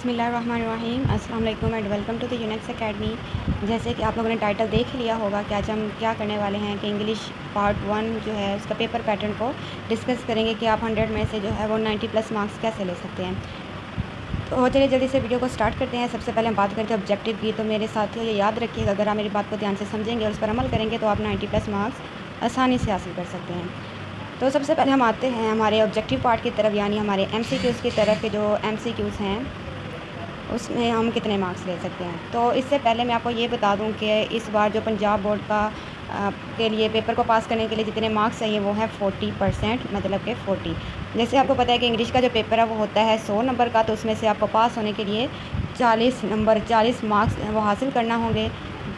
बिस्मिल्लाहिर्रहमानिर्रहीम अस्सलाम वालेकुम and welcome to the Unex Academy. जैसे कि आप लोगों ने टाइटल देख लिया होगा कि आज हम क्या करने वाले हैं कि इंग्लिश पार्ट 1 जो है उसका पेपर पैटर्न को डिस्कस करेंगे कि आप 100 में से जो है वो 90 प्लस मार्क्स कैसे ले सकते हैं। तो चलिए जल्दी से वीडियो को स्टार्ट करते हैं। सबसे पहले हम बात करते हैं ऑब्जेक्टिव की। तो मेरे साथियों ये याद रखिएगा, अगर आप मेरी बात को ध्यान से समझेंगे और उस पर अमल करेंगे तो आप 90 प्लस मार्क्स आसानी से हासिल कर सकते हैं। तो सबसे पहले हम आते हैं हमारे ऑब्जेक्टिव पार्ट की तरफ, यानी हमारे MCQs की तरफ के जो MCQs हैं उसमें हम कितने मार्क्स ले सकते हैं। तो इससे पहले मैं आपको ये बता दूं कि इस बार जो पंजाब बोर्ड का के लिए पेपर को पास करने के लिए जितने मार्क्स चाहिए वो है 40%, मतलब कि 40। जैसे आपको पता है कि इंग्लिश का जो पेपर है वो होता है 100 नंबर का, तो उसमें से आपको पास होने के लिए 40 मार्क्स वो हासिल करना होंगे,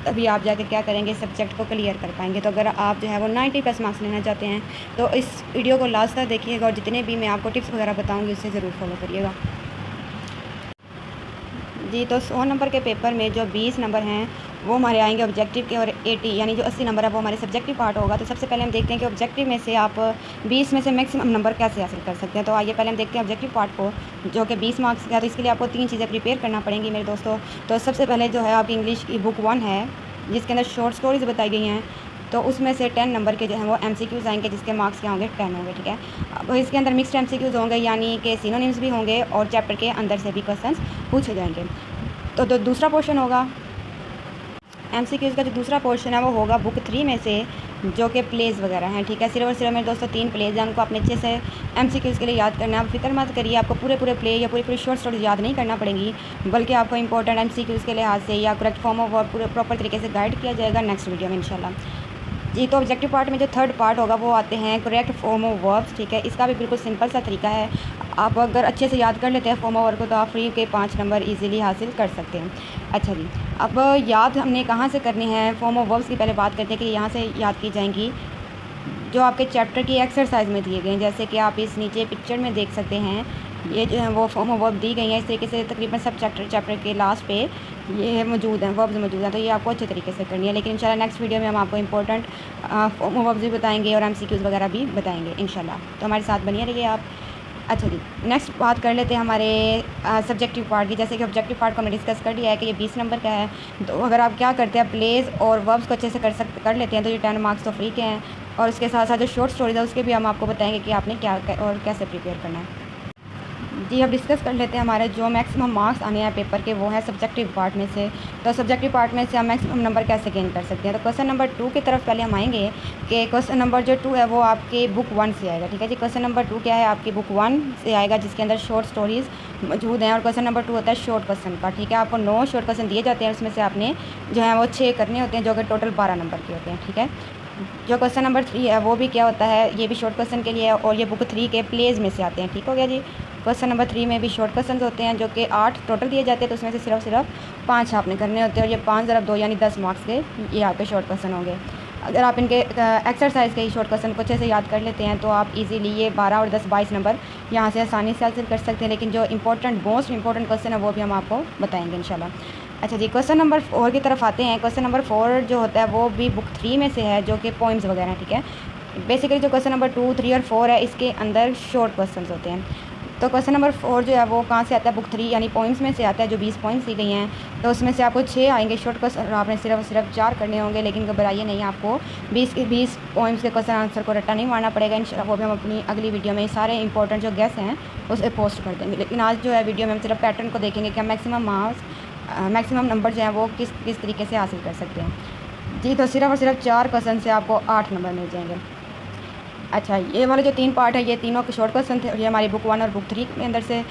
तभी आप जाके क्या करेंगे, सब्जेक्ट को क्लियर कर पाएंगे। तो अगर आप जो है वो 90 प्लस मार्क्स लेना चाहते हैं तो इस वीडियो को लास्ट तक देखिएगा और जितने भी मैं आपको टिप्स वगैरह बताऊँगी उससे ज़रूर फॉलो करिएगा जी। तो 100 नंबर के पेपर में जो 20 नंबर हैं वो हमारे आएंगे ऑब्जेक्टिव के, और 80 यानी जो 80 नंबर है वो हमारे सब्जेक्टिव पार्ट होगा। तो सबसे पहले हम देखते हैं कि ऑब्जेक्टिव में से आप 20 में से मैक्सिमम नंबर कैसे हासिल कर सकते हैं। तो आइए पहले हम देखते हैं ऑब्जेक्टिव पार्ट को, जो कि 20 मार्क्स का। तो इसके लिए आपको 3 चीज़ें प्रिपेयर करना पड़ेंगी मेरे दोस्तों। तो सबसे पहले जो है आपकी इंग्लिश की बुक 1 है जिसके अंदर शॉर्ट स्टोरीज बताई गई हैं, तो उसमें से 10 नंबर के जो हैं वो MCQs आएंगे जिसके मार्क्स क्या होंगे, 10 होंगे, ठीक है। अब इसके अंदर मिक्स्ड MCQs होंगे, यानी कि सिनोनिम्स भी होंगे और चैप्टर के अंदर से भी क्वेश्चंस पूछे जाएंगे। तो दूसरा पोर्शन होगा MCQs का, जो दूसरा पोर्शन है वो होगा बुक 3 में से, जो कि प्लेज वगैरह हैं, ठीक है। सिर्फ और सिर्फ मेरे दोस्तों 3 प्लेज हैं, उनको अपने अच्छे से MCQs के लिए याद करना है। आप फिक्र मत करिए, आपको पूरे प्ले या पूरी शॉर्ट स्टोरीज याद नहीं करना पड़ेंगी, बल्कि आपको इंपॉर्टेंट MCQs के लिहाज से या करेक्ट फॉर्म ऑफ वर्ब पूरे प्रॉपर तरीके से गाइड किया जाएगा नेक्स्ट वीडियो में इंशाल्लाह जी। तो ऑब्जेक्टिव पार्ट में जो थर्ड पार्ट होगा वो आते हैं करेक्ट फॉर्म ऑफ वर्ब्स, ठीक है। इसका भी बिल्कुल सिंपल सा तरीका है, आप अगर अच्छे से याद कर लेते हैं फॉर्म ऑफ वर्ब को तो आप फ्री के 5 नंबर इजीली हासिल कर सकते हैं। अच्छा जी, अब याद हमने कहाँ से करनी है, फॉर्म ऑफ वर्ब्स की पहले बात करते हैं कि यहाँ से याद की जाएंगी जो आपके चैप्टर की एक्सरसाइज में दिए गए हैं। जैसे कि आप इस नीचे पिक्चर में देख सकते हैं, ये जो है वो फॉर्म ऑफ वर्ब दी गई हैं। इस तरीके से तकरीबन सब चैप्टर के लास्ट पे ये मौजूद हैं, वर्ब्स मौजूद हैं। तो ये आपको अच्छे तरीके से करनी है, लेकिन इंशाल्लाह नेक्स्ट वीडियो में हम आपको इंपॉर्टेंट फॉर्म ऑफ वर्ब्स भी बताएंगे और MCQs वगैरह भी बताएंगे इंशाल्लाह। तो हमारे साथ बनिए रहिए आप। अच्छा जी, नेक्स्ट बात कर लेते हैं हमारे सब्जेक्टिव पार्ट की। जैसे कि ऑब्जेक्टिव पार्ट को हमने डिस्कस कर लिया है कि ये 20 नंबर का है, तो अगर आप क्या करते हैं प्लेस और वर्ब्स को अच्छे से कर लेते हैं तो ये 10 मार्क्स तो फ्री के हैं। और उसके साथ साथ जो शॉर्ट स्टोरीज है उसके भी हम आपको बताएंगे कि आपने क्या और कैसे प्रिपेयर करना है जी। अब डिस्कस कर लेते हैं हमारे जो मैक्सिमम मार्क्स आने हैं पेपर के, वो है सब्जेक्टिव पार्ट में से। तो सब्जेक्टिव पार्ट में से हम मैक्सिमम नंबर कैसे गेन कर सकते हैं। तो क्वेश्चन नंबर 2 की तरफ पहले हम आएंगे कि क्वेश्चन नंबर जो 2 है वो आपके बुक 1 से आएगा, ठीक है जी। क्वेश्चन नंबर 2 क्या है, आपकी बुक 1 से आएगा जिसके अंदर शॉर्ट स्टोरीज मौजूद हैं। और क्वेश्चन नंबर 2 होता है शॉर्ट क्वेश्चन का, ठीक है। आपको 9 शॉर्ट क्वेश्चन दिए जाते हैं, उसमें से आपने जो है वो 6 करने होते हैं, जो कि टोटल 12 नंबर के होते हैं, ठीक है। जो क्वेश्चन नंबर 3 है वो भी क्या होता है, ये भी शॉर्ट क्वेश्चन के लिए है और ये बुक 3 के प्लेज में से आते हैं, ठीक हो गया जी। क्वेश्चन नंबर 3 में भी शॉर्ट क्वेश्चन होते हैं जो कि 8 टोटल दिए जाते हैं, तो उसमें से सिर्फ 5 आपने करने होते हैं और ये 5 ज़रा 2 यानी 10 मार्क्स के ये आपके शॉर्ट क्वेश्चन होंगे। अगर आप इनके एक्सरसाइज के ही शॉर्ट क्वेश्चन को अच्छे से याद कर लेते हैं तो आप इजीली ये 12 और 10 22 नंबर यहाँ से आसानी से हासिल कर सकते हैं। लेकिन जो मोस्ट इंपॉर्टेंट क्वेश्चन है वो भी हम आपको बताएंगे इंशाल्लाह। अच्छा जी, क्वेश्चन नंबर 4 की तरफ आते हैं। क्वेश्चन नंबर 4 जो होता है वो भी बुक 3 में से है, जो कि पोइम्स वगैरह, ठीक है। बेसिकली जो क्वेश्चन नंबर 2, 3 और 4 है इसके अंदर शॉर्ट क्वेश्चन होते हैं। तो क्वेश्चन नंबर 4 जो है वो कहाँ से आता है, बुक 3 यानी पोइम्स में से आता है, जो 20 पॉइंट्स दी गई हैं। तो उसमें से आपको 6 आएंगे शॉर्ट क्वेश्चन, आपने सिर्फ 4 करने होंगे। लेकिन घबराइए नहीं, आपको 20 पॉइंट्स के क्वेश्चन आंसर को रट्टा नहीं मारना पड़ेगा इंशाल्लाह। वो भी हम अपनी अगली वीडियो में सारे इंपॉर्टेंट जो गेस हैं उसे पोस्ट कर देंगे। लेकिन आज जो है वीडियो में हम सिर्फ पैटर्न को देखेंगे कि हम मैक्सिमम नंबर जो हैं वो किस तरीके से हासिल कर सकते हैं जी। तो सिर्फ 4 क्वेश्चन से आपको 8 नंबर मिल जाएंगे। अच्छा, ये वाले जो 3 पार्ट है ये तीनों के शॉर्ट क्वेश्चन थे और ये हमारी बुक 1 और बुक 3 के अंदर से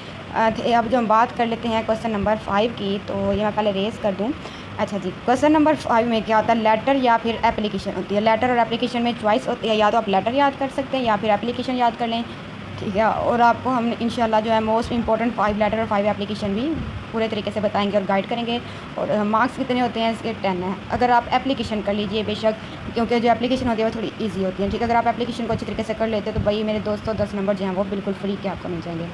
थे। अब जो हम बात कर लेते हैं क्वेश्चन नंबर 5 की, तो ये मैं पहले रेस कर दूं। अच्छा जी, क्वेश्चन नंबर 5 में क्या होता है, लेटर या फिर एप्लीकेशन होती है। लेटर और एप्लीकेशन में चॉइस होती है, या तो आप लेटर याद कर सकते हैं या फिर एप्लीकेशन याद कर लें, ठीक है। और आपको हम इंशाल्लाह जो है मोस्ट इंपॉर्टेंट 5 लेटर और 5 एप्लीकेशन भी पूरे तरीके से बताएंगे और गाइड करेंगे। और मार्क्स कितने होते हैं इसके 10 है। अगर आप एप्लीकेशन कर लीजिए बेशक, क्योंकि जो एप्लीकेशन होती है वो थोड़ी इजी होती है, ठीक है। अगर आप एप्लीकेशन को अच्छी तरीके से कर लेते हैं तो भाई मेरे दोस्तों 10 नंबर जो हैं वो बिल्कुल फ्री के आपको मिल जाएंगे।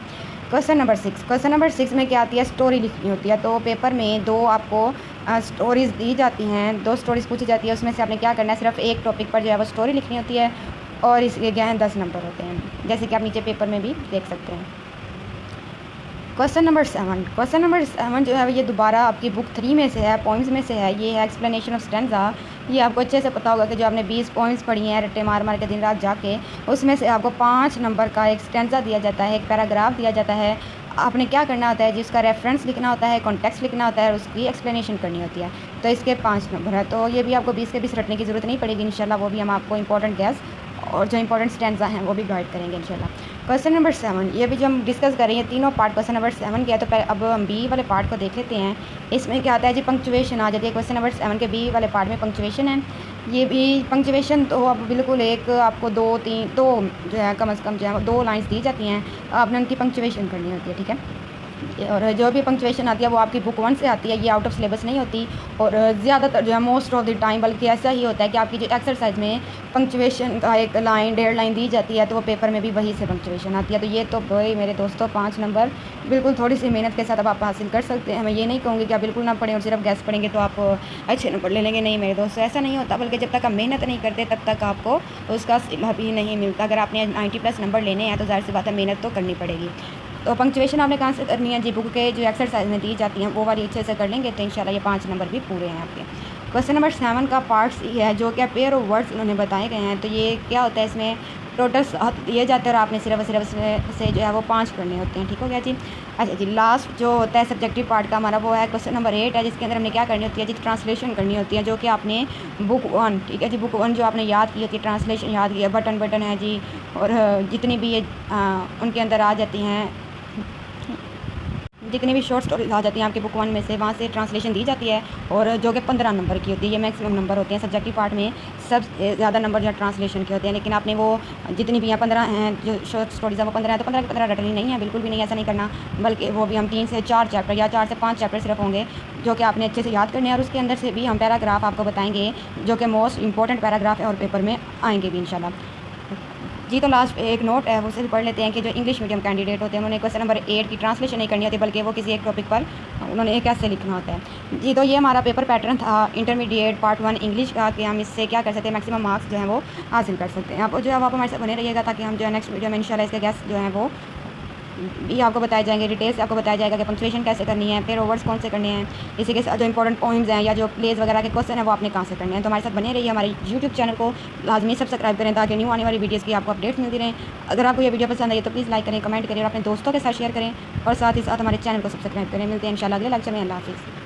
क्वेश्चन नंबर 6 में क्या आती है, स्टोरी लिखनी होती है। तो पेपर में 2 आपको स्टोरीज़ दी जाती हैं, 2 स्टोरीज़ पूछी जाती है। उसमें से आपने क्या करना है, सिर्फ एक टॉपिक पर जो है वो स्टोरी लिखनी होती है और इसके क्या हैं 10 नंबर होते हैं, जैसे कि आप नीचे पेपर में भी देख सकते हैं। क्वेश्चन नंबर 7 जो है ये दोबारा आपकी बुक 3 में से है, पॉइंट्स में से है। ये है एक्सप्लेनेशन ऑफ स्टैंजा। ये आपको अच्छे से पता होगा कि जो आपने 20 पॉइंट्स पढ़ी हैं रट्टे मार मार के दिन रात जाके, उसमें से आपको 5 नंबर का एक स्टैंजा दिया जाता है, एक पैराग्राफ दिया जाता है। आपने क्या करना होता है, जिसका रेफरेंस लिखना होता है, कॉन्टेक्स्ट लिखना होता है और उसकी एक्सप्लेनेशन करनी होती है। तो इसके 5 नंबर है, तो ये भी आपको 20 के 20 रटने की ज़रूरत नहीं पड़ेगी इंशाल्लाह। वो भी हम आपको इंपॉर्टेंट गैस और जो इंपॉर्टेंट स्टैंजा हैं वो भी गाइड करेंगे इंशाल्लाह। क्वेश्चन नंबर 7 ये भी जो हम डिस्कस कर रहे हैं तीनों पार्ट क्वेश्चन नंबर 7 के है। तो पहले अब हम बी वाले पार्ट को देख लेते हैं। इसमें क्या आता है जी, पंक्चुएशन आ जाती है। क्वेश्चन नंबर 7 के बी वाले पार्ट में पंक्चुएशन है। ये भी पंक्चुएशन तो अब बिल्कुल एक आपको दो जो है कम से कम जो है 2 लाइन्स दी जाती हैं, आपने उनकी पंक्चुएशन करनी होती है, ठीक है। और जो भी पंक्चुएशन आती है वो आपकी बुक 1 से आती है, ये आउट ऑफ सिलेबस नहीं होती। और ज़्यादातर जो है मोस्ट ऑफ द टाइम बल्कि ऐसा ही होता है कि आपकी जो एक्सरसाइज में पंक्चुएशन का 1 लाइन 1.5 लाइन दी जाती है, तो वो पेपर में भी वही से पंक्चुएशन आती है। तो ये तो भाई मेरे दोस्तों 5 नंबर बिल्कुल थोड़ी सी मेहनत के साथ अब आप हासिल कर सकते हैं। मैं ये नहीं कहूँगी कि आप बिल्कुल ना पढ़ें और सिर्फ गैस पढ़ेंगे तो आप अच्छे नंबर ले लेंगे। नहीं मेरे दोस्तों, ऐसा नहीं होता, बल्कि जब तक आप मेहनत नहीं करते तब तक आपको उसका सिला भी नहीं मिलता। अगर आपने 90+ नंबर लेने हैं तो ज़ाहिर सी बात है मेहनत तो करनी पड़ेगी। तो पंक्चुएशन आपने कहाँ से करनी है जी, बुक के जो एक्सरसाइज में दी जाती हैं वो वाली अच्छे से कर लेंगे तो इंशाल्लाह ये 5 नंबर भी पूरे हैं आपके। क्वेश्चन नंबर 7 का पार्ट्स ये है जो कि पेयर ऑफ वर्ड्स उन्होंने बताए गए हैं। तो ये क्या होता है, इसमें टोटल 7 दिए जाते हैं और आपने सिर्फ से जो है वो 5 करने होते हैं, ठीक हो गया जी। अच्छा जी, लास्ट जो होता है सब्जेक्टिव पार्ट का हमारा वो है क्वेश्चन नंबर 8 है, जिसके अंदर हमने क्या करनी होती है जी, ट्रांसलेशन करनी होती है, जो कि आपने बुक 1, ठीक है जी, बुक 1 जो आपने याद की होती है, ट्रांसलेशन याद किया, बटन है जी, और जितनी भी ये उनके अंदर आ जाती हैं, जितनी भी शॉर्ट स्टोरीज आ जाती हैं आपके बुक 1 में से, वहाँ से ट्रांसलेशन दी जाती है और जो कि 15 नंबर की होती है। ये मैक्सिमम नंबर होते हैं सब्जेक्टिव पार्ट में, सबसे ज़्यादा नंबर जो ट्रांसलेशन के होते हैं। लेकिन आपने वो जितनी भी हैं 15 हैं जो शॉर्ट स्टोरीज है वो 15 है, तो 15 की 15 रटनी नहीं है, बिल्कुल भी नहीं, ऐसा नहीं करना। बल्कि वो भी हम 3 से 4 चैप्टर या 4 से 5 चैप्टर सिर्फ होंगे जो कि आपने अच्छे से याद करने हैं। और उसके अंदर से भी हम पैराग्राफ आपको बताएंगे जो कि मोस्ट इंपॉर्टेंट पैराग्राफ है और पेपर में आएंगे भी इंशाल्लाह जी। तो लास्ट एक नोट है वो से पढ़ लेते हैं कि जो इंग्लिश मीडियम कैंडिडेट होते हैं उन्होंने क्वेश्चन नंबर 8 की ट्रांसलेशन नहीं करनी होती, बल्कि वो किसी एक टॉपिक पर उन्होंने कैसे लिखना होता है जी। तो ये हमारा पेपर पैटर्न था इंटरमीडिएट पार्ट 1 इंग्लिश का, कि हम इससे क्या कर सकते हैं, मैक्सिमम मार्क्स जो है वो हासिल कर सकते हैं। आप जो है आप हमारे साथ बने रहिएगा ताकि हम जो है नेक्स्ट वीडियो में इंशाल्लाह इसके गैस जो है वो भी आपको बताए जाएंगे, डिटेल्स आपको बताया जाएगा कि पंक्चुएशन कैसे करनी है, फिर ओवर्स कौन से करने हैं, इसी के साथ जो इंपॉर्टेंट पॉइंट्स हैं या जो प्लेस वगैरह के क्वेश्चन है वो आपने कहाँ से करने हैं। तो हमारे साथ बने रहिए, हमारे यूट्यूब चैनल को लाजमी सब्सक्राइब करें ताकि न्यू आने वाली वीडियोज़ की आपको अपडेट्स मिलती रहें। अगर आपको ये वीडियो पसंद आई तो प्लीज़ लाइक करें, कमेंट करें और अपने दोस्तों के साथ शेयर करें और साथ ही साथ हमारे चैनल को सब्सक्राइब करें। मिलते हैं इंशाल्लाह अगले लेक्चर में। अल्लाह हाफिज़।